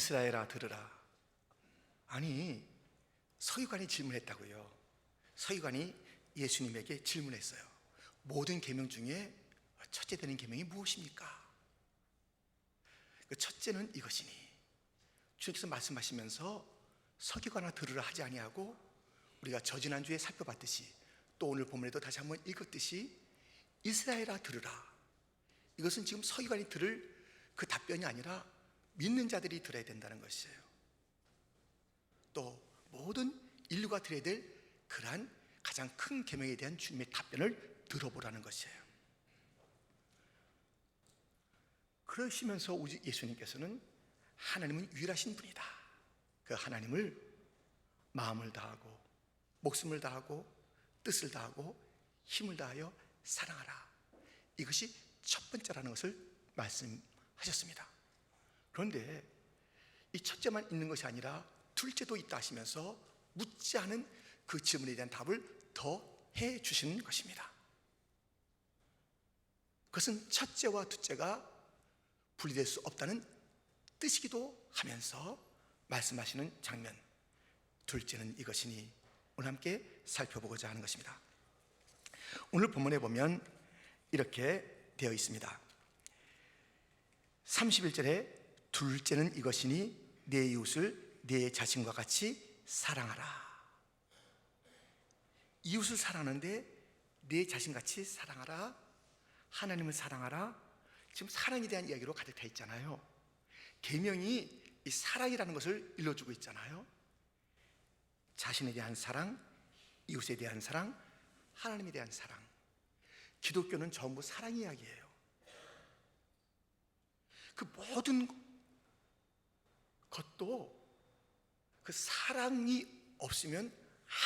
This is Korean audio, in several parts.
이스라엘아 들으라. 아니, 서기관이 질문했다고요. 서기관이 예수님에게 질문했어요. 모든 계명 중에 첫째 되는 계명이 무엇입니까? 그 첫째는 이것이니. 주님께서 말씀하시면서 서기관아 들으라 하지 아니하고, 우리가 저지난주에 살펴봤듯이 또 오늘 본문에도 다시 한번 읽었듯이 이스라엘아 들으라. 이것은 지금 서기관이 들을 그 답변이 아니라 믿는 자들이 들어야 된다는 것이에요. 또 모든 인류가 들어야 될 그러한 가장 큰 계명에 대한 주님의 답변을 들어보라는 것이에요. 그러시면서 우리 예수님께서는 하나님은 유일하신 분이다, 그 하나님을 마음을 다하고 목숨을 다하고 뜻을 다하고 힘을 다하여 사랑하라, 이것이 첫 번째라는 것을 말씀하셨습니다. 그런데 이 첫째만 있는 것이 아니라 둘째도 있다 하시면서 묻지 않은 그 질문에 대한 답을 더 해 주시는 것입니다. 그것은 첫째와 둘째가 분리될 수 없다는 뜻이기도 하면서 말씀하시는 장면, 둘째는 이것이니, 오늘 함께 살펴보고자 하는 것입니다. 오늘 본문에 보면 이렇게 되어 있습니다. 31절에 둘째는 이것이니 내 이웃을 내 자신과 같이 사랑하라. 이웃을 사랑하는데 내 자신같이 사랑하라, 하나님을 사랑하라, 지금 사랑에 대한 이야기로 가득 차 있잖아요. 계명이 이 사랑이라는 것을 일러주고 있잖아요. 자신에 대한 사랑, 이웃에 대한 사랑, 하나님에 대한 사랑. 기독교는 전부 사랑 이야기예요. 그 모든 것도 그 사랑이 없으면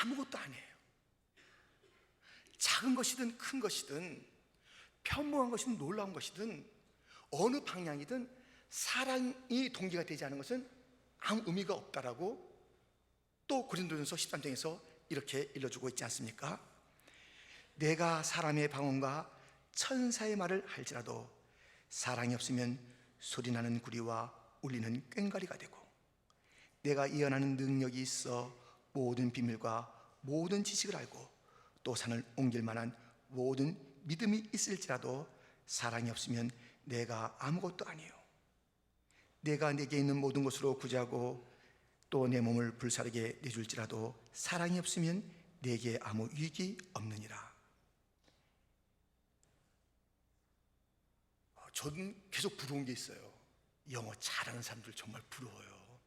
아무것도 아니에요. 작은 것이든 큰 것이든 평범한 것이든 놀라운 것이든 어느 방향이든 사랑이 동기가 되지 않은 것은 아무 의미가 없다라고 또 고린도전서 13장에서 이렇게 일러주고 있지 않습니까? 내가 사람의 방언과 천사의 말을 할지라도 사랑이 없으면 소리나는 구리와 울리는 꽹과리가 되고, 내가 예언하는 능력이 있어 모든 비밀과 모든 지식을 알고 또 산을 옮길 만한 모든 믿음이 있을지라도 사랑이 없으면 내가 아무것도 아니에요. 내가 내게 있는 모든 것으로 구제하고 또 내 몸을 불사르게 내줄지라도 사랑이 없으면 내게 아무 유익이 없느니라. 저는 계속 부러운 게 있어요. 영어 잘하는 사람들 정말 부러워요.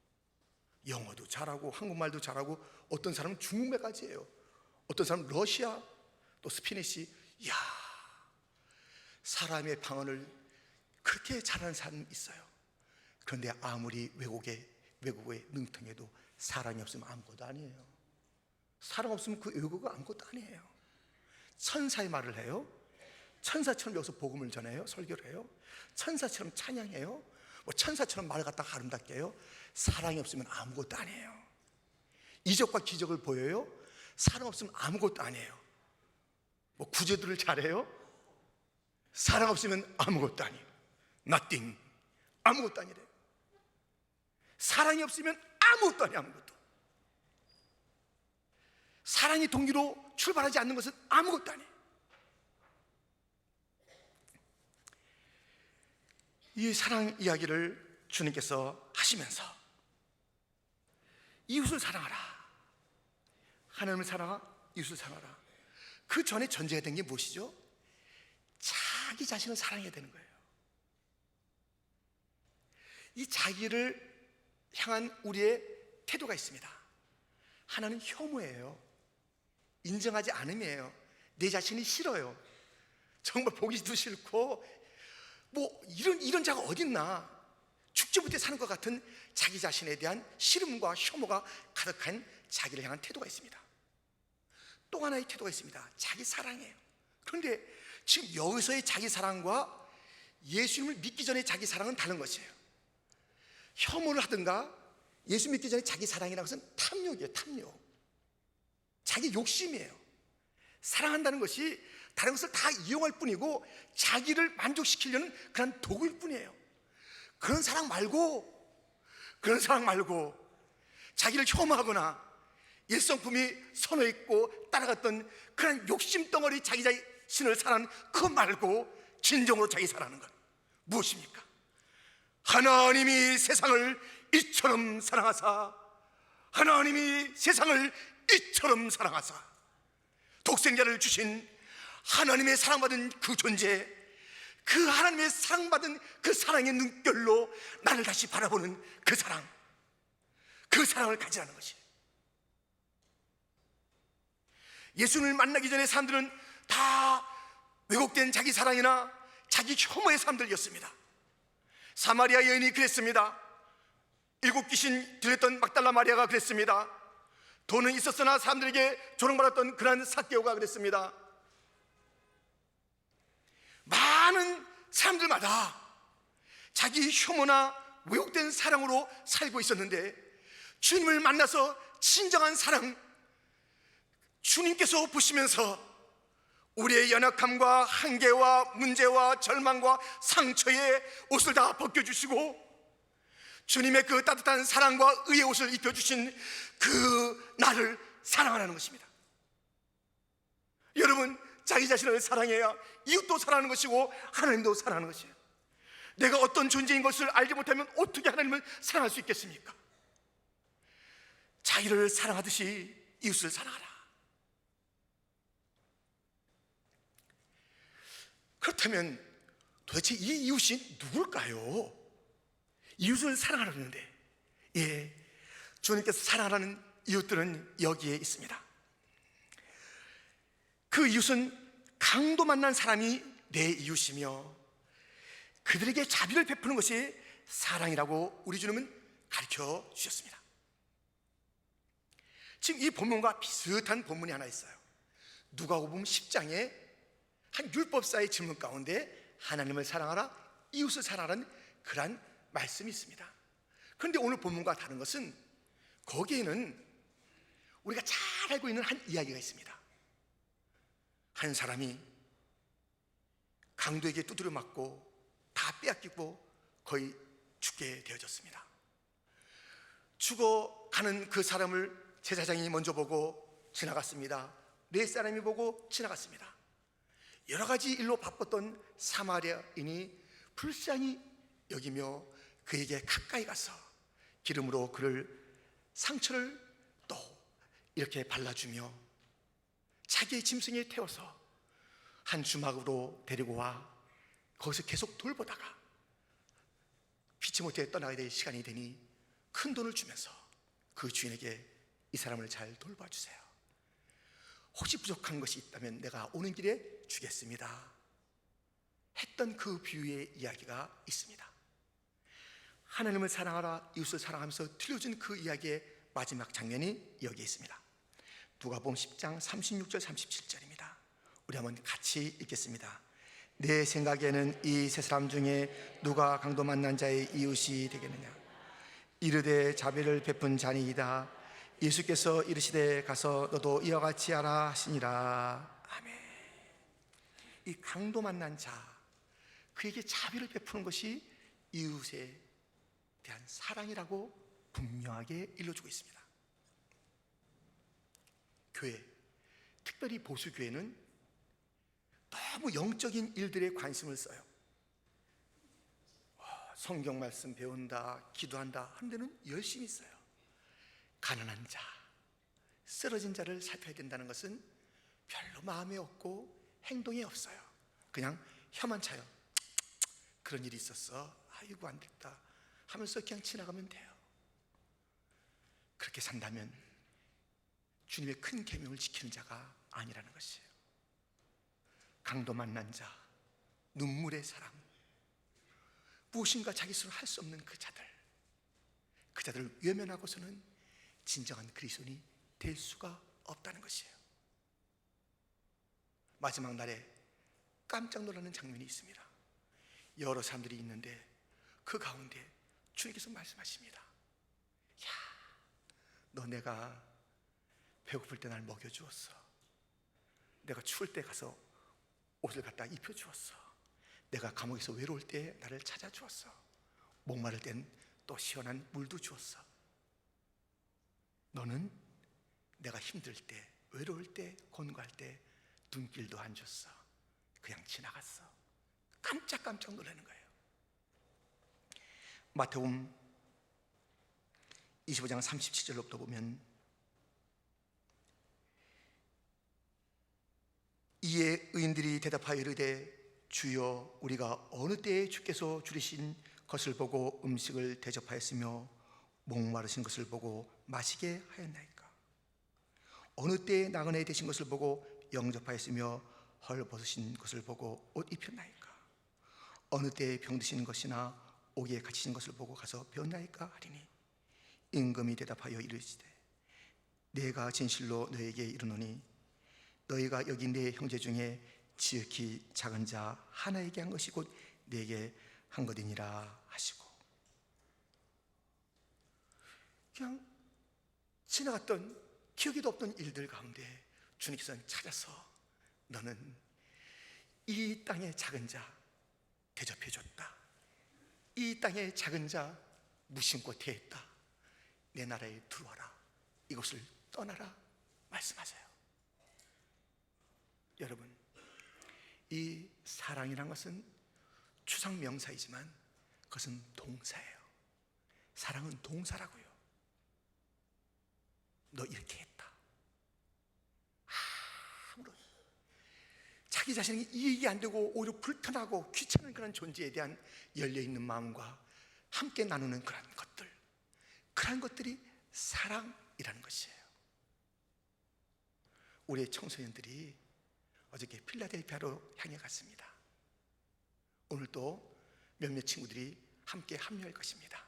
영어도 잘하고 한국말도 잘하고, 어떤 사람은 중국말까지 해요. 어떤 사람은 러시아, 또 스페니시. 이야, 사람의 방언을 그렇게 잘하는 사람이 있어요. 그런데 아무리 외국의 능통해도 사랑이 없으면 아무것도 아니에요. 사랑 없으면 그 외국어가 아무것도 아니에요. 천사의 말을 해요. 천사처럼 여기서 복음을 전해요. 설교를 해요. 천사처럼 찬양해요. 천사처럼 말을 갖다가 아름답게 해요. 사랑이 없으면 아무것도 아니에요. 이적과 기적을 보여요. 사랑 없으면 아무것도 아니에요. 구제들을 잘해요. 사랑 없으면 아무것도 아니에요. Nothing. 아무것도 아니래요. 사랑이 없으면 아무것도 아니에요. 아무것도. 사랑이 동기로 출발하지 않는 것은 아무것도 아니에요. 이 사랑 이야기를 주님께서 하시면서 이웃을 사랑하라, 하나님을 사랑하라, 이웃을 사랑하라. 그 전에 전제가 된 게 무엇이죠? 자기 자신을 사랑해야 되는 거예요. 이 자기를 향한 우리의 태도가 있습니다. 하나는 혐오예요. 인정하지 않음이에요. 내 자신이 싫어요. 정말 보기도 싫고 이런 자가 어딨나, 죽지 못해 사는 것 같은 자기 자신에 대한 싫음과 혐오가 가득한 자기를 향한 태도가 있습니다. 또 하나의 태도가 있습니다. 자기 사랑이에요. 그런데 지금 여기서의 자기 사랑과 예수님을 믿기 전에 자기 사랑은 다른 것이에요. 혐오를 하든가 예수 믿기 전에 자기 사랑이라는 것은 탐욕이에요. 탐욕. 자기 욕심이에요. 사랑한다는 것이 다른 것을 다 이용할 뿐이고 자기를 만족시키려는 그런 도구일 뿐이에요. 그런 사랑 말고 그런 사랑 말고 자기를 혐오하거나 일성품이 선호 있고 따라갔던 그런 욕심 덩어리 자기 자신을 사랑하는 그 말고 진정으로 자기 사랑하는 것 무엇입니까? 하나님이 세상을 이처럼 사랑하사, 하나님이 세상을 이처럼 사랑하사 독생자를 주신 하나님의 사랑받은 그 존재, 그 하나님의 사랑받은 그 사랑의 눈결로 나를 다시 바라보는 그 사랑, 그 사랑을 가지라는 것이. 예수님을 만나기 전에 사람들은 다 왜곡된 자기 사랑이나 자기 혐오의 사람들이었습니다. 사마리아 여인이 그랬습니다. 7 귀신 들렸던 막달라 마리아가 그랬습니다. 돈은 있었으나 사람들에게 조롱받았던 그런 삭개오가 그랬습니다. 많은 사람들마다 자기 혐오나 왜곡된 사랑으로 살고 있었는데 주님을 만나서 진정한 사랑, 주님께서 보시면서 우리의 연약함과 한계와 문제와 절망과 상처의 옷을 다 벗겨주시고 주님의 그 따뜻한 사랑과 의의 옷을 입혀주신 그 나를 사랑하라는 것입니다. 여러분, 자기 자신을 사랑해야 이웃도 사랑하는 것이고 하나님도 사랑하는 것이에요. 내가 어떤 존재인 것을 알지 못하면 어떻게 하나님을 사랑할 수 있겠습니까? 자기를 사랑하듯이 이웃을 사랑하라. 그렇다면 도대체 이 이웃이 누굴까요? 이웃을 사랑하라는데, 주님께서 사랑하라는 이웃들은 여기에 있습니다. 그 이웃은 강도 만난 사람이 내 이웃이며 그들에게 자비를 베푸는 것이 사랑이라고 우리 주님은 가르쳐 주셨습니다. 지금 이 본문과 비슷한 본문이 하나 있어요. 누가복음 10장에 한 율법사의 질문 가운데 하나님을 사랑하라, 이웃을 사랑하라는 그러한 말씀이 있습니다. 그런데 오늘 본문과 다른 것은 거기에는 우리가 잘 알고 있는 한 이야기가 있습니다. 한 사람이 강도에게 두드려 맞고 다 빼앗기고 거의 죽게 되어졌습니다. 죽어가는 그 사람을 제사장이 먼저 보고 지나갔습니다. 네 사람이 보고 지나갔습니다. 여러 가지 일로 바빴던 사마리아인이 불쌍히 여기며 그에게 가까이 가서 기름으로 그를 상처를 또 이렇게 발라주며 자기의 짐승에 태워서 한 주막으로 데리고 와 거기서 계속 돌보다가 피치 못해 떠나야 될 시간이 되니 큰 돈을 주면서 그 주인에게 이 사람을 잘 돌봐주세요. 혹시 부족한 것이 있다면 내가 오는 길에 주겠습니다 했던 그 비유의 이야기가 있습니다. 하나님을 사랑하라, 이웃을 사랑하면서 들려준 그 이야기의 마지막 장면이 여기에 있습니다. 누가복음 10장 36절 37절입니다. 우리 한번 같이 읽겠습니다. 내 생각에는 이 세 사람 중에 누가 강도 만난 자의 이웃이 되겠느냐? 이르되 자비를 베푼 자니이다. 예수께서 이르시되 가서 너도 이와 같이 하라 하시니라. 아멘. 이 강도 만난 자, 그에게 자비를 베푸는 것이 이웃에 대한 사랑이라고 분명하게 일러주고 있습니다. 교회, 특별히 보수교회는 너무 영적인 일들에 관심을 써요. 성경 말씀 배운다, 기도한다 하는 데는 열심히 써요. 가난한 자, 쓰러진 자를 살펴야 된다는 것은 별로 마음에 없고 행동에 없어요. 그냥 혀만 차요. 그런 일이 있었어, 아이고 안 됐다 하면서 그냥 지나가면 돼요. 그렇게 산다면 주님의 큰 계명을 지키는 자가 아니라는 것이에요. 강도 만난 자, 눈물의 사랑, 무엇인가 자기 스스로 할 수 없는 그 자들을 외면하고서는 진정한 그리스도인이 될 수가 없다는 것이에요. 마지막 날에 깜짝 놀라는 장면이 있습니다. 여러 사람들이 있는데 그 가운데 주님께서 말씀하십니다. 야, 너 내가 배고플 때 날 먹여주었어. 내가 추울 때 가서 옷을 갖다 입혀주었어. 내가 감옥에서 외로울 때 나를 찾아주었어. 목마를 땐 또 시원한 물도 주었어. 너는 내가 힘들 때, 외로울 때, 곤고할 때 눈길도 안 줬어. 그냥 지나갔어. 깜짝깜짝 놀라는 거예요. 마태복음 25장 37절로부터 보면, 이에 의인들이 대답하여 이르되 주여, 우리가 어느 때에 주께서 줄이신 것을 보고 음식을 대접하였으며 목마르신 것을 보고 마시게 하였나이까? 어느 때에 나그네 되신 것을 보고 영접하였으며 헐벗으신 것을 보고 옷 입혔나이까? 어느 때에 병드신 것이나 옥에 갇히신 것을 보고 가서 배웠나이까? 하리니 임금이 대답하여 이르시되 내가 진실로 너에게 이르노니 너희가 여기 내 형제 중에 지극히 작은 자 하나에게 한 것이 곧 내게 한 것이니라 하시고, 그냥 지나갔던 기억에도 없던 일들 가운데 주님께서는 찾아서 너는 이 땅의 작은 자 대접해줬다. 이 땅의 작은 자 무심코 대했다. 내 나라에 들어와라. 이곳을 떠나라 말씀하세요. 여러분, 이 사랑이란 것은 추상 명사이지만 그것은 동사예요. 사랑은 동사라고요. 너 이렇게 했다. 아무런 자기 자신이 이익이 안 되고 오히려 불편하고 귀찮은 그런 존재에 대한 열려있는 마음과 함께 나누는 그런 것들이 사랑이라는 것이에요. 우리의 청소년들이 어저께 필라델피아로 향해 갔습니다. 오늘 또 몇몇 친구들이 함께 합류할 것입니다.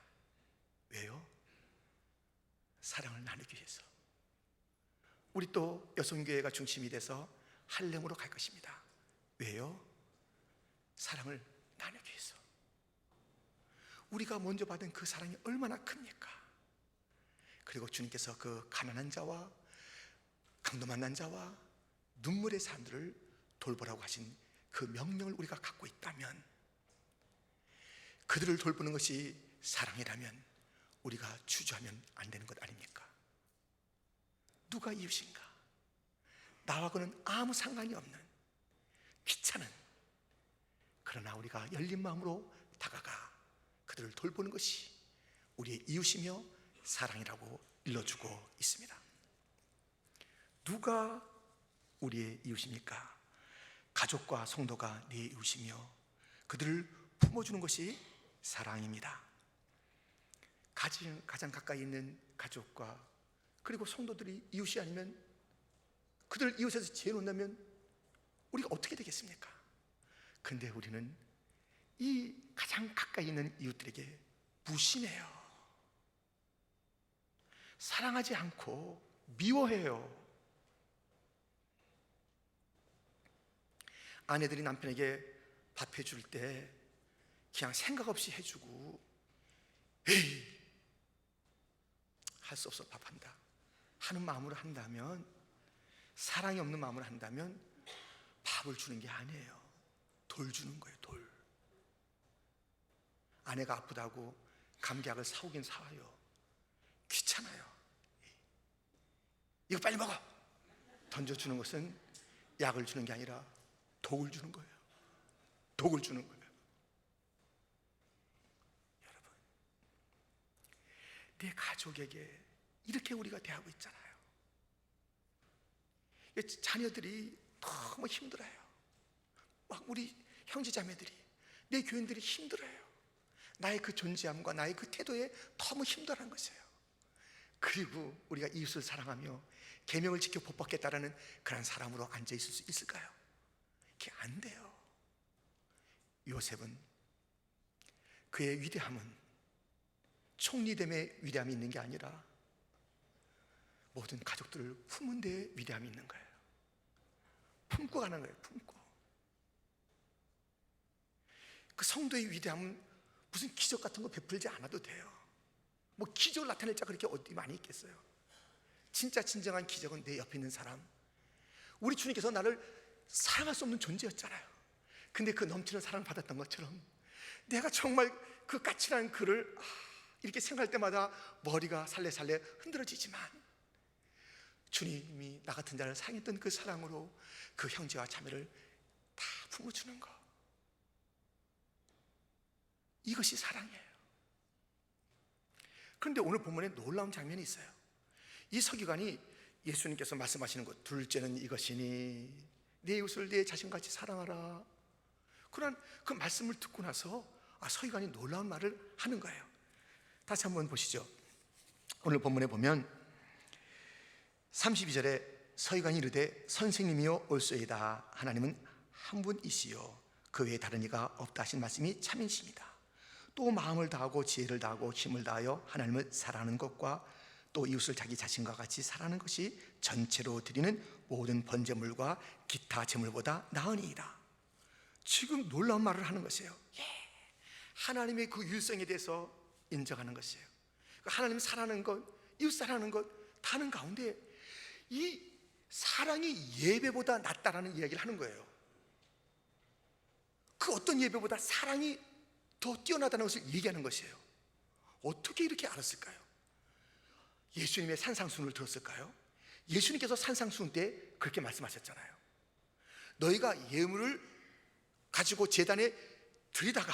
왜요? 사랑을 나누기 위해서. 우리 또 여성교회가 중심이 돼서 할렘으로 갈 것입니다. 왜요? 사랑을 나누기 위해서. 우리가 먼저 받은 그 사랑이 얼마나 큽니까? 그리고 주님께서 그 가난한 자와 강도 만난 자와 눈물의 사람들을 돌보라고 하신 그 명령을 우리가 갖고 있다면, 그들을 돌보는 것이 사랑이라면 우리가 주저하면 안 되는 것 아닙니까? 누가 이웃인가? 나하고는 아무 상관이 없는 귀찮은, 그러나 우리가 열린 마음으로 다가가 그들을 돌보는 것이 우리의 이웃이며 사랑이라고 일러주고 있습니다. 누가 우리의 이웃입니까? 가족과 성도가 네 이웃이며 그들을 품어주는 것이 사랑입니다. 가장 가까이 있는 가족과 그리고 성도들이 이웃이 아니면, 그들을 이웃에서 제놓는다면 우리가 어떻게 되겠습니까? 근데 우리는 이 가장 가까이 있는 이웃들에게 무심해요. 사랑하지 않고 미워해요. 아내들이 남편에게 밥 해줄 때 그냥 생각 없이 해주고, 에이, 할 수 없어 밥한다 하는 마음으로 한다면, 사랑이 없는 마음으로 한다면 밥을 주는 게 아니에요. 돌 주는 거예요. 돌. 아내가 아프다고 감기약을 사오긴 사와요. 귀찮아요. 이거 빨리 먹어 던져주는 것은 약을 주는 게 아니라 독을 주는 거예요. 독을 주는 거예요. 여러분, 내 가족에게 이렇게 우리가 대하고 있잖아요. 자녀들이 너무 힘들어요. 막 우리 형제자매들이, 내 교인들이 힘들어요. 나의 그 존재함과 나의 그 태도에 너무 힘들어하는 것이에요. 그리고 우리가 이웃을 사랑하며 계명을 지켜 복 받겠다라는 그런 사람으로 앉아 있을 수 있을까요? 그게 안 돼요. 요셉은 그의 위대함은 총리됨의 위대함이 있는 게 아니라 모든 가족들을 품은 데에 위대함이 있는 거예요. 품고 가는 거예요. 품고. 그 성도의 위대함은 무슨 기적 같은 거 베풀지 않아도 돼요. 뭐 기적을 나타낼 자 그렇게 어디 많이 있겠어요? 진짜 진정한 기적은 내 옆에 있는 사람. 우리 주님께서 나를 사랑할 수 없는 존재였잖아요. 근데 그 넘치는 사랑을 받았던 것처럼 내가 정말 그 까칠한 그를 이렇게 생각할 때마다 머리가 살래살래 흔들어지지만 주님이 나 같은 자를 사랑했던 그 사랑으로 그 형제와 자매를 다 품어주는 것, 이것이 사랑이에요. 그런데 오늘 본문에 놀라운 장면이 있어요. 이 서기관이 예수님께서 말씀하시는 것, 둘째는 이것이니 내 이웃을 내 자신같이 사랑하라, 그런 그 말씀을 듣고 나서 서기관이 놀라운 말을 하는 거예요. 다시 한번 보시죠. 오늘 본문에 보면 32절에 서기관이 이르되 선생님이여 올소이다. 하나님은 한 분이시요 그 외에 다른 이가 없다 하신 말씀이 참이십니다. 또 마음을 다하고 지혜를 다하고 힘을 다하여 하나님을 사랑하는 것과 또 이웃을 자기 자신과 같이 사랑하는 것이 전체로 드리는 모든 번제물과 기타 제물보다 나으니이다. 지금 놀라운 말을 하는 것이에요. 하나님의 그 유일성에 대해서 인정하는 것이에요. 하나님 사랑하는 것, 이웃 사랑하는 것 다 하는 가운데 이 사랑이 예배보다 낫다라는 이야기를 하는 거예요. 그 어떤 예배보다 사랑이 더 뛰어나다는 것을 얘기하는 것이에요. 어떻게 이렇게 알았을까요? 예수님의 산상수훈을 들었을까요? 예수님께서 산상수훈 때 그렇게 말씀하셨잖아요. 너희가 예물을 가지고 제단에 들이다가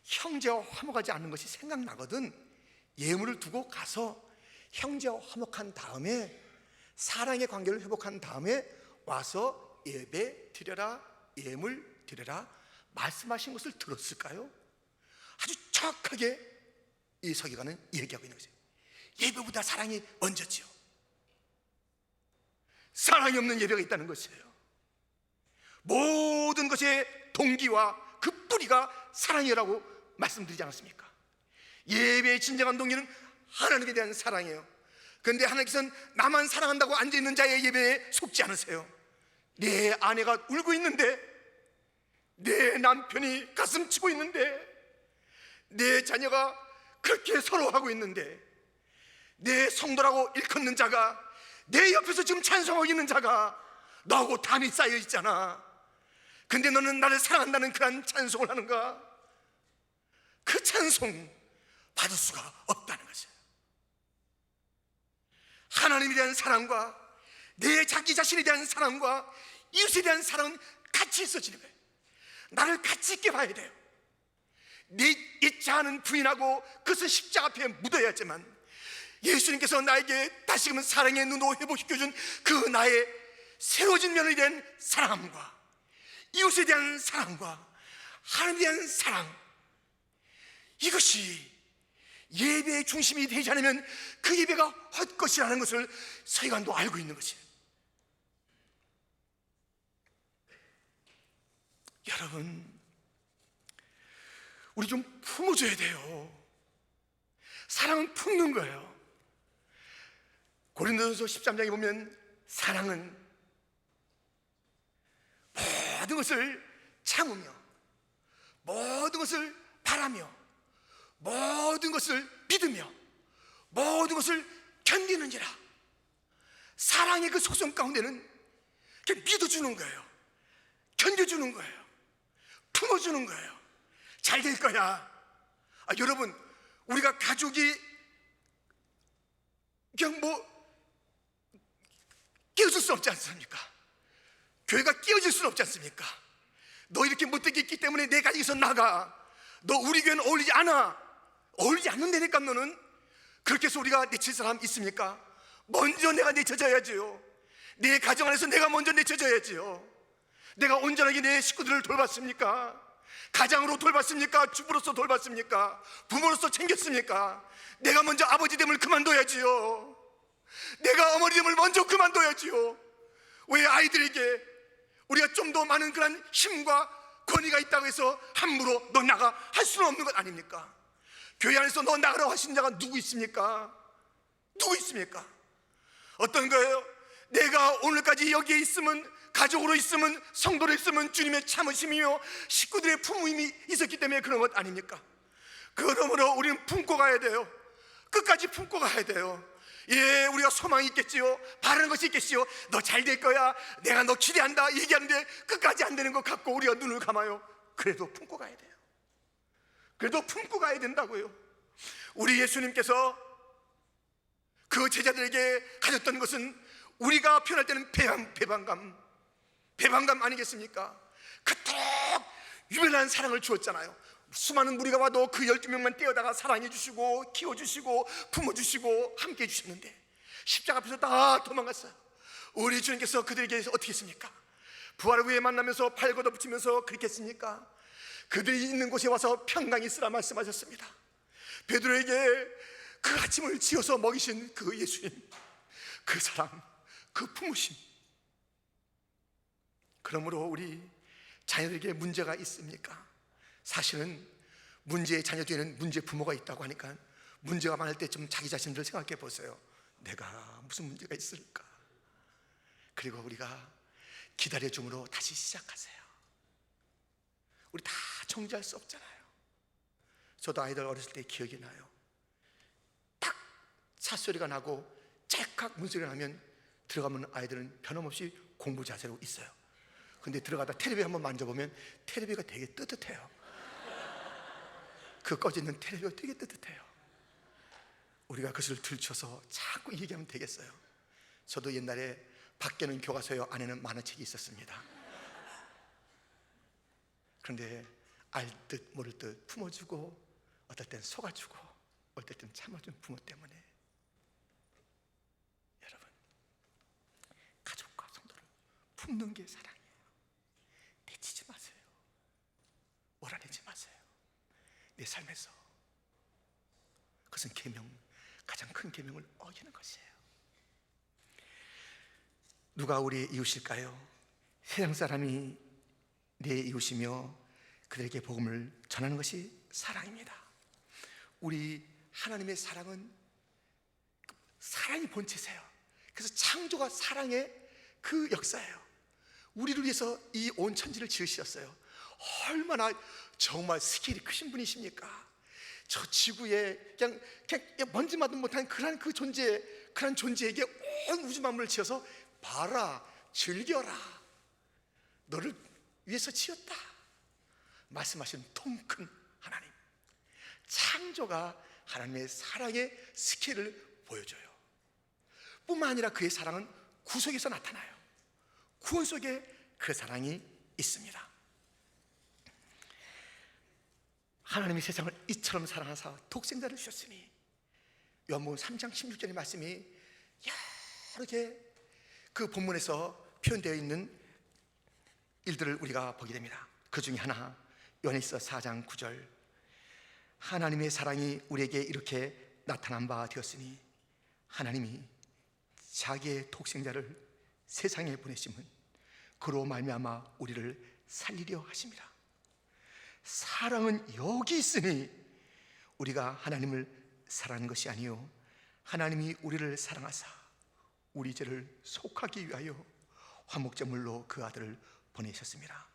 형제와 화목하지 않는 것이 생각나거든 예물을 두고 가서 형제와 화목한 다음에 사랑의 관계를 회복한 다음에 와서 예배 드려라, 예물 드려라 말씀하신 것을 들었을까요? 아주 정확하게 이 서기관은 얘기하고 있는 거죠. 예배보다 사랑이 먼저지요. 사랑이 없는 예배가 있다는 것이에요. 모든 것의 동기와 그 뿌리가 사랑이라고 말씀드리지 않았습니까? 예배의 진정한 동기는 하나님에 대한 사랑이에요. 그런데 하나님께서는 나만 사랑한다고 앉아있는 자의 예배에 속지 않으세요. 내 아내가 울고 있는데, 내 남편이 가슴 치고 있는데, 내 자녀가 그렇게 서러워하고 있는데, 내 성도라고 일컫는 자가 내 옆에서 지금 찬송하고 있는 자가 너하고 담이 쌓여 있잖아. 근데 너는 나를 사랑한다는 그런 찬송을 하는가? 그 찬송 받을 수가 없다는 것이에요. 하나님에 대한 사랑과 내 자기 자신에 대한 사랑과 이웃에 대한 사랑은 같이 있어지는 거예요. 나를 같이 있게 봐야 돼요. 내 있지 않은 부인하고 그것은 십자가 앞에 묻어야지만 예수님께서 나에게 다시금 사랑의 눈으로 회복시켜준 그 나의 새로워진 면에 대한 사랑과 이웃에 대한 사랑과 하나님에 대한 사랑, 이것이 예배의 중심이 되지 않으면 그 예배가 헛것이라는 것을 서기관도 알고 있는 것이에요. 여러분, 우리 좀 품어줘야 돼요. 사랑은 품는 거예요. 고린도전서 13장에 보면 사랑은 모든 것을 참으며 모든 것을 바라며 모든 것을 믿으며 모든 것을 견디는지라. 사랑의 그 속성 가운데는 그냥 믿어주는 거예요. 견뎌주는 거예요. 품어주는 거예요. 잘 될 거야. 여러분, 우리가 가족이 그냥 끼워줄 수 없지 않습니까? 교회가 끼워질 수는 없지 않습니까? 너 이렇게 못되게 있기 때문에 내 가족에서 나가. 너 우리 교회는 어울리지 않아. 어울리지 않는다니까. 너는 그렇게 해서 우리가 내칠 사람 있습니까? 먼저 내가 내쳐져야지요. 내 가정 안에서 내가 먼저 내쳐져야지요. 내가 온전하게 내 식구들을 돌봤습니까? 가장으로 돌봤습니까? 주부로서 돌봤습니까? 부모로서 챙겼습니까? 내가 먼저 아버지 됨을 그만둬야지요. 내가 어머니 됨을 먼저 그만둬야지요. 왜 아이들에게 우리가 좀 더 많은 그런 힘과 권위가 있다고 해서 함부로 너 나가 할 수는 없는 것 아닙니까? 교회 안에서 너 나가라고 하신 자가 누구 있습니까? 누구 있습니까? 어떤 거예요? 내가 오늘까지 여기에 있으면, 가족으로 있으면, 성도로 있으면 주님의 참으심이며 식구들의 품음이 있었기 때문에 그런 것 아닙니까? 그러므로 우리는 품고 가야 돼요. 끝까지 품고 가야 돼요. 예, 우리가 소망이 있겠지요. 바라는 것이 있겠지요. 너 잘 될 거야. 내가 너 기대한다 얘기하는데 끝까지 안 되는 것 같고 우리가 눈을 감아요. 그래도 품고 가야 돼요. 그래도 품고 가야 된다고요. 우리 예수님께서 그 제자들에게 가졌던 것은 우리가 표현할 때는 배반감 아니겠습니까? 그토록 유별난 사랑을 주었잖아요. 수많은 무리가 와도 그 12명만 떼어다가 사랑해 주시고 키워주시고 품어주시고 함께 해주셨는데 십자가 앞에서 다 도망갔어요. 우리 주님께서 그들에게 어떻게 했습니까? 부활 후에 만나면서 팔 걷어붙이면서 그렇게 했습니까? 그들이 있는 곳에 와서 평강히 있으라 말씀하셨습니다. 베드로에게 그 아침을 지어서 먹이신 그 예수님, 그 사랑, 그 품으심. 그러므로 우리 자녀들에게 문제가 있습니까? 사실은 문제의 자녀 뒤에는 문제 부모가 있다고 하니까 문제가 많을 때 좀 자기 자신을 생각해 보세요. 내가 무슨 문제가 있을까? 그리고 우리가 기다려줌으로 다시 시작하세요. 우리 다 정지할 수 없잖아요. 저도 아이들 어렸을 때 기억이 나요. 딱 찻소리가 나고 째깍 문소리가 나면 들어가면 아이들은 변함없이 공부 자세로 있어요. 근데 들어가다 텔레비 한번 만져보면 텔레비가 되게 뜨뜻해요. 그 꺼져 있는 텔레비가 되게 뜨뜻해요. 우리가 그것을 들춰서 자꾸 얘기하면 되겠어요. 저도 옛날에 밖에는 교과서요, 안에는 만화책이 있었습니다. 그런데 알듯 모를 듯 품어주고 어떨 땐 속아주고 어떨 땐 참아준 부모 때문에 여러분, 가족과 성도를 품는 게 사랑이에요. 내치지 마세요. 몰아내지 마세요. 내 삶에서 그것은 계명, 가장 큰 계명을 어기는 것이에요. 누가 우리의 이웃일까요? 세상 사람이 내 이웃이며 그들에게 복음을 전하는 것이 사랑입니다. 우리 하나님의 사랑은 사랑이 본체세요. 그래서 창조가 사랑의 그 역사예요. 우리를 위해서 이 온 천지를 지으셨어요. 얼마나 정말 스케일이 크신 분이십니까? 저 지구에 그냥 먼지만도 못한 그런 존재에게 온 우주 만물을 지어서 봐라, 즐겨라, 너를 위해서 지었다 말씀하신 통큰 하나님. 창조가 하나님의 사랑의 스케일을 보여줘요. 뿐만 아니라 그의 사랑은 구속에서 나타나요. 구원 속에 그 사랑이 있습니다. 하나님이 세상을 이처럼 사랑하사 독생자를 주셨으니, 요한복음 3장 16절의 말씀이 여러 개 그 본문에서 표현되어 있는 일들을 우리가 보게 됩니다. 그 중에 하나, 요한일서 4장 9절, 하나님의 사랑이 우리에게 이렇게 나타난 바 되었으니 하나님이 자기의 독생자를 세상에 보내심은 그로 말미암아 우리를 살리려 하심이라. 사랑은 여기 있으니 우리가 하나님을 사랑하는 것이 아니요 하나님이 우리를 사랑하사 우리 죄를 속하기 위하여 화목제물로 그 아들을 보내셨습니다.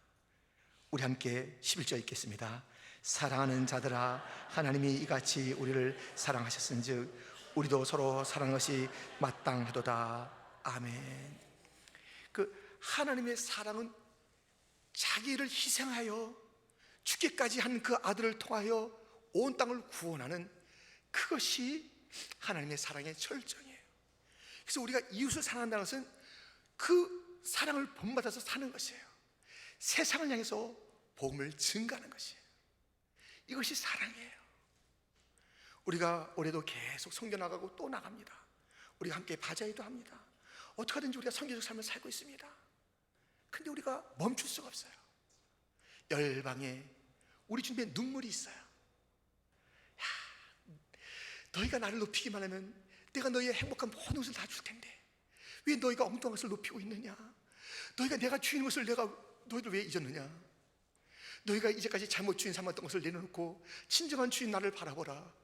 우리 함께 11절 읽겠습니다. 사랑하는 자들아, 하나님이 이같이 우리를 사랑하셨은즉 우리도 서로 사랑하는 것이 마땅하도다. 아멘. 그 하나님의 사랑은 자기를 희생하여 죽기까지 한 그 아들을 통하여 온 땅을 구원하는, 그것이 하나님의 사랑의 절정이에요. 그래서 우리가 이웃을 사랑한다는 것은 그 사랑을 본받아서 사는 것이에요. 세상을 향해서 복음을 증가하는 것이에요. 이것이 사랑이에요. 우리가 올해도 계속 선교 나가고 또 나갑니다. 우리가 함께 바자회도 합니다. 어떻게 하든지 우리가 선교적 삶을 살고 있습니다. 근데 우리가 멈출 수가 없어요. 열방에 우리 주님의 눈물이 있어요. 야, 너희가 나를 높이기만 하면 내가 너희의 행복한 모든 것을 다 줄 텐데 왜 너희가 엉뚱한 것을 높이고 있느냐? 너희가 내가 주인 것을 내가 너희들 왜 잊었느냐? 너희가 이제까지 잘못 주인 삼았던 것을 내려놓고 진정한 주인 나를 바라보라.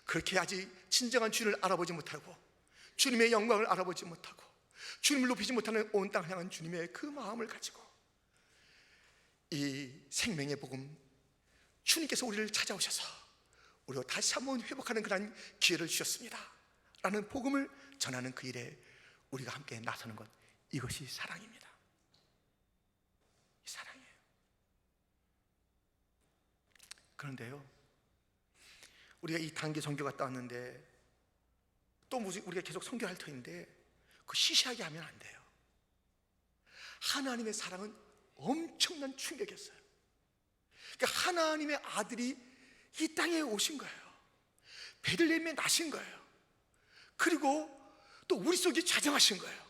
그렇게 아직 진정한 주인을 알아보지 못하고 주님의 영광을 알아보지 못하고 주님을 높이지 못하는 온 땅을 향한 주님의 그 마음을 가지고 이 생명의 복음, 주님께서 우리를 찾아오셔서 우리가 다시 한번 회복하는 그런 기회를 주셨습니다 라는 복음을 전하는 그 일에 우리가 함께 나서는 것, 이것이 사랑입니다. 이 사랑이에요. 그런데요, 우리가 이 단기 선교 갔다 왔는데 또 우리가 계속 선교할 터인데 그 시시하게 하면 안 돼요. 하나님의 사랑은 엄청난 충격이었어요. 그러니까 하나님의 아들이 이 땅에 오신 거예요. 베들레헴에 나신 거예요. 그리고 또 우리 속에 자정하신 거예요.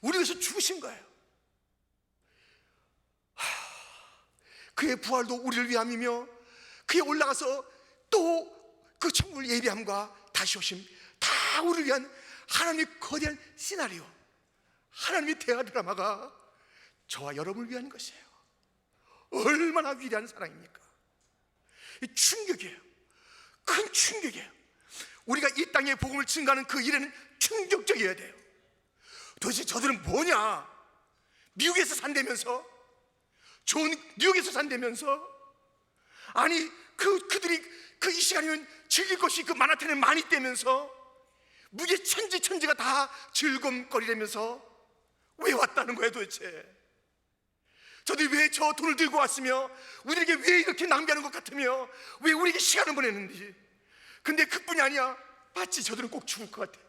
우리 위해서 죽으신 거예요. 그의 부활도 우리를 위함이며 그의 올라가서 또 그 천국을 예비함과 다시 오심, 다 우리를 위한 하나님의 거대한 시나리오, 하나님의 대화 드라마가 저와 여러분을 위한 것이에요. 얼마나 위대한 사랑입니까? 충격이에요. 큰 충격이에요. 우리가 이 땅에 복음을 증거하는 그 일에는 충격적이어야 돼요. 도대체 저들은 뭐냐? 미국에서 산다면서? 좋은 뉴욕에서 산다면서? 아니 그들이 그 이 시간이면 즐길 것이 그 만하탄에 많이 있다면서? 무게 천지가 다 즐거움거리라면서 왜 왔다는 거예요 도대체? 저들이 왜 저 돈을 들고 왔으며 우리에게 왜 이렇게 낭비하는 것 같으며 왜 우리에게 시간을 보내는지. 근데 그뿐이 아니야. 마치 저들은 꼭 죽을 것 같아.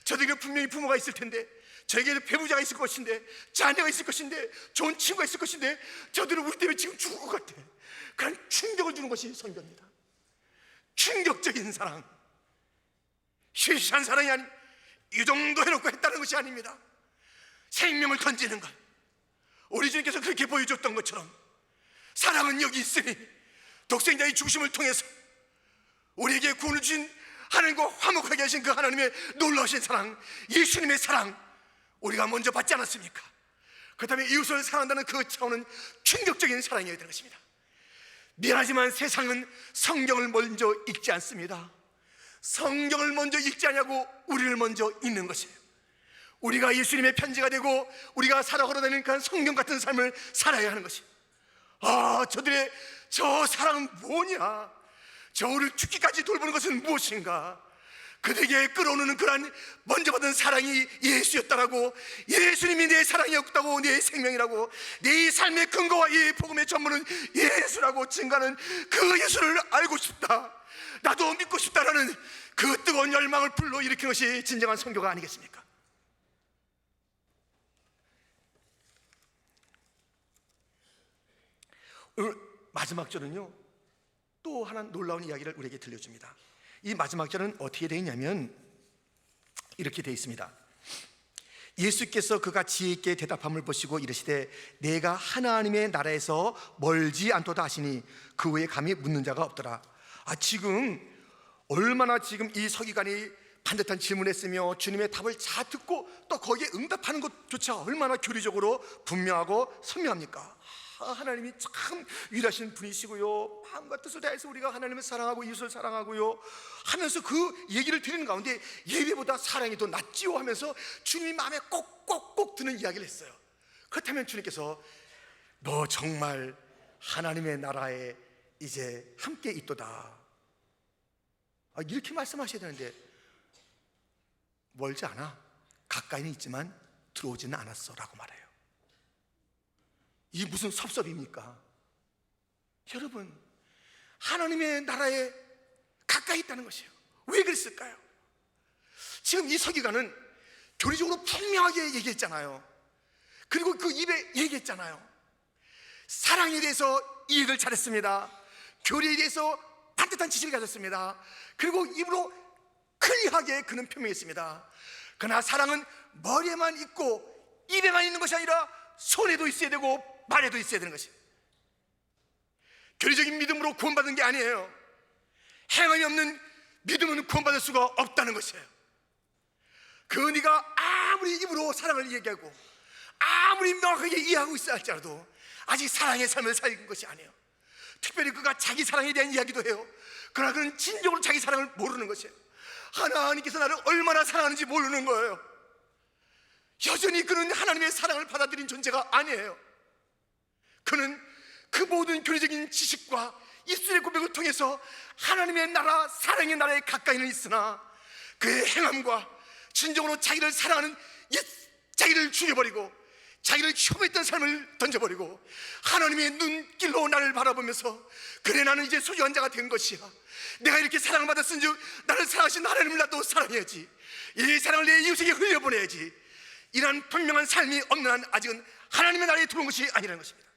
저들에게 분명히 부모가 있을 텐데, 저에게는 배우자가 있을 것인데, 자녀가 있을 것인데, 좋은 친구가 있을 것인데, 저들은 우리 때문에 지금 죽을 것 같아. 그런 충격을 주는 것이 선교입니다. 충격적인 사랑, 시시한 사랑이 아닌 이 정도 해놓고 했다는 것이 아닙니다. 생명을 던지는 것, 우리 주님께서 그렇게 보여줬던 것처럼 사랑은 여기 있으니 독생자의 죽으심을 통해서 우리에게 구원을 주신 하나님과 화목하게 하신 그 하나님의 놀라우신 사랑, 예수님의 사랑 우리가 먼저 받지 않았습니까? 그렇다면 이웃을 사랑한다는 그 차원은 충격적인 사랑이어야 되는 것입니다. 미안하지만 세상은 성경을 먼저 읽지 않습니다. 성경을 먼저 읽지 않냐고 우리를 먼저 읽는 것이에요. 우리가 예수님의 편지가 되고 우리가 살아 걸어다니는 그 성경 같은 삶을 살아야 하는 것이에요. 저들의 저 사랑은 뭐냐? 저를 죽기까지 돌보는 것은 무엇인가? 그들에게 끌어오는 그런 먼저 받은 사랑이 예수였다라고, 예수님이 내 사랑이었다고, 내 생명이라고, 내 삶의 근거와 이 복음의 전부는 예수라고 증가하는 그 예수를 알고 싶다, 나도 믿고 싶다라는 그 뜨거운 열망을 불러일으키는 것이 진정한 선교가 아니겠습니까? 오늘 마지막 절은요, 또 하나 놀라운 이야기를 우리에게 들려줍니다. 이 마지막 절은 어떻게 되어 있냐면 이렇게 되어 있습니다. 예수께서 그가 지혜 있게 대답함을 보시고 이르시되 내가 하나님의 나라에서 멀지 않도다 하시니 그 외에 감히 묻는 자가 없더라. 지금 얼마나 지금 이 서기관이 반듯한 질문했으며 주님의 답을 잘 듣고 또 거기에 응답하는 것조차 얼마나 교리적으로 분명하고 선명합니까? 하나님이 참 위대하신 분이시고요, 마음과 뜻을 다해서 우리가 하나님을 사랑하고 이웃을 사랑하고요 하면서 그 얘기를 드리는 가운데 예배보다 사랑이 더 낫지요 하면서 주님이 마음에 꼭꼭꼭 드는 이야기를 했어요. 그렇다면 주님께서 너 정말 하나님의 나라에 이제 함께 있도다 이렇게 말씀하셔야 되는데 멀지 않아, 가까이는 있지만 들어오지는 않았어 라고 말해요. 이 무슨 섭섭입니까? 여러분, 하나님의 나라에 가까이 있다는 것이에요. 왜 그랬을까요? 지금 이 서기관은 교리적으로 분명하게 얘기했잖아요. 그리고 그 입에 얘기했잖아요. 사랑에 대해서 이해를 잘했습니다. 교리에 대해서 반듯한 지식을 가졌습니다. 그리고 입으로 클리어하게 그는 표명했습니다. 그러나 사랑은 머리에만 있고 입에만 있는 것이 아니라 손에도 있어야 되고 말에도 있어야 되는 것이에요. 교리적인 믿음으로 구원받은 게 아니에요. 행함이 없는 믿음은 구원받을 수가 없다는 것이에요. 그 네가 아무리 입으로 사랑을 얘기하고 아무리 명확하게 이해하고 있어 할지라도 아직 사랑의 삶을 살는 것이 아니에요. 특별히 그가 자기 사랑에 대한 이야기도 해요. 그러나 그는 진정으로 자기 사랑을 모르는 것이에요. 하나님께서 나를 얼마나 사랑하는지 모르는 거예요. 여전히 그는 하나님의 사랑을 받아들인 존재가 아니에요. 그는 그 모든 교리적인 지식과 입술의 고백을 통해서 하나님의 나라, 사랑의 나라에 가까이는 있으나 그의 행함과 진정으로 자기를 사랑하는 자기를 죽여버리고 자기를 혐오했던 삶을 던져버리고 하나님의 눈길로 나를 바라보면서 그래 나는 이제 소유한 자가 된 것이야, 내가 이렇게 사랑을 받았은 즉 나를 사랑하신 하나님을 나도 사랑해야지, 이 사랑을 내 이웃에게 흘려보내야지, 이런 분명한 삶이 없는 한 아직은 하나님의 나라에 들어온 것이 아니라는 것입니다.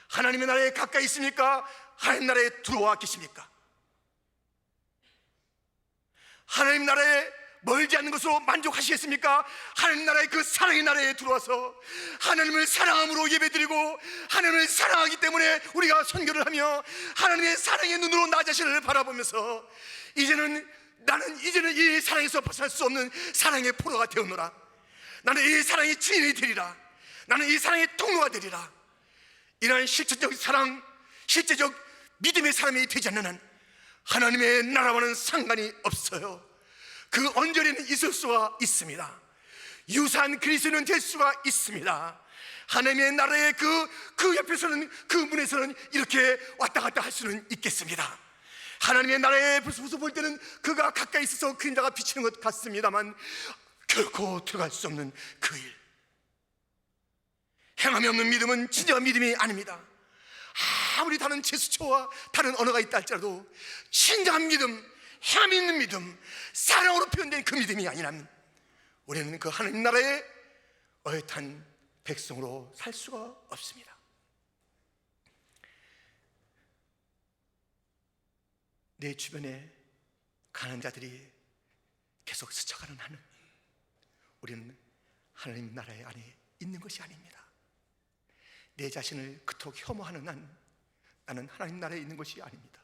하나님의 나라에 가까이 있습니까? 하나님 나라에 들어와 계십니까? 하나님 나라에 멀지 않는 것으로 만족하시겠습니까? 하나님 나라의 그 사랑의 나라에 들어와서 하나님을 사랑함으로 예배드리고 하나님을 사랑하기 때문에 우리가 선교를 하며 하나님의 사랑의 눈으로 나 자신을 바라보면서 이제는 이 사랑에서 벗어날 수 없는 사랑의 포로가 되었노라, 나는 이 사랑의 주인이 되리라, 나는 이 사랑의 통로가 되리라. 이러한 실질적 사랑, 실제적 믿음의 사람이 되지 않는 한 하나님의 나라와는 상관이 없어요. 그 언저리는 있을 수가 있습니다. 유사한 그리스도는 될 수가 있습니다. 하나님의 나라의 그 옆에서는, 그 문에서는 이렇게 왔다 갔다 할 수는 있겠습니다. 하나님의 나라에 벌써 볼 때는 그가 가까이 있어서 그림자가 비치는 것 같습니다만 결코 들어갈 수 없는 그 일, 행함이 없는 믿음은 진정한 믿음이 아닙니다. 아무리 다른 제스처와 다른 언어가 있다 할지라도 진정한 믿음, 행함이 있는 믿음, 사랑으로 표현된 그 믿음이 아니라면 우리는 그 하나님 나라의 어엿한 백성으로 살 수가 없습니다. 내 주변에 가난한 자들이 계속 스쳐가는 한은 우리는 하나님 나라의 안에 있는 것이 아닙니다. 내 자신을 그토록 혐오하는 한 나는 하나님 나라에 있는 것이 아닙니다.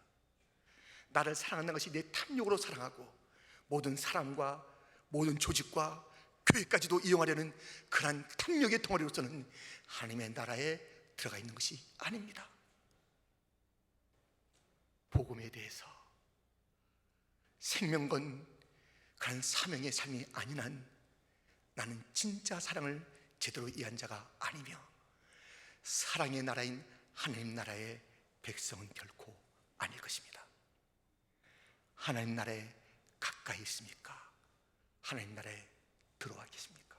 나를 사랑한다는 것이 내 탐욕으로 사랑하고 모든 사람과 모든 조직과 교회까지도 이용하려는 그러한 탐욕의 덩어리로서는 하나님의 나라에 들어가 있는 것이 아닙니다. 복음에 대해서 생명건 그런 사명의 삶이 아닌 한 나는 진짜 사랑을 제대로 이해한 자가 아니며 사랑의 나라인 하나님 나라의 백성은 결코 아닐 것입니다. 하나님 나라에 가까이 있습니까? 하나님 나라에 들어와 계십니까?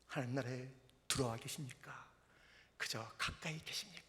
하나님 나라에 들어와 계십니까? 그저 가까이 계십니까?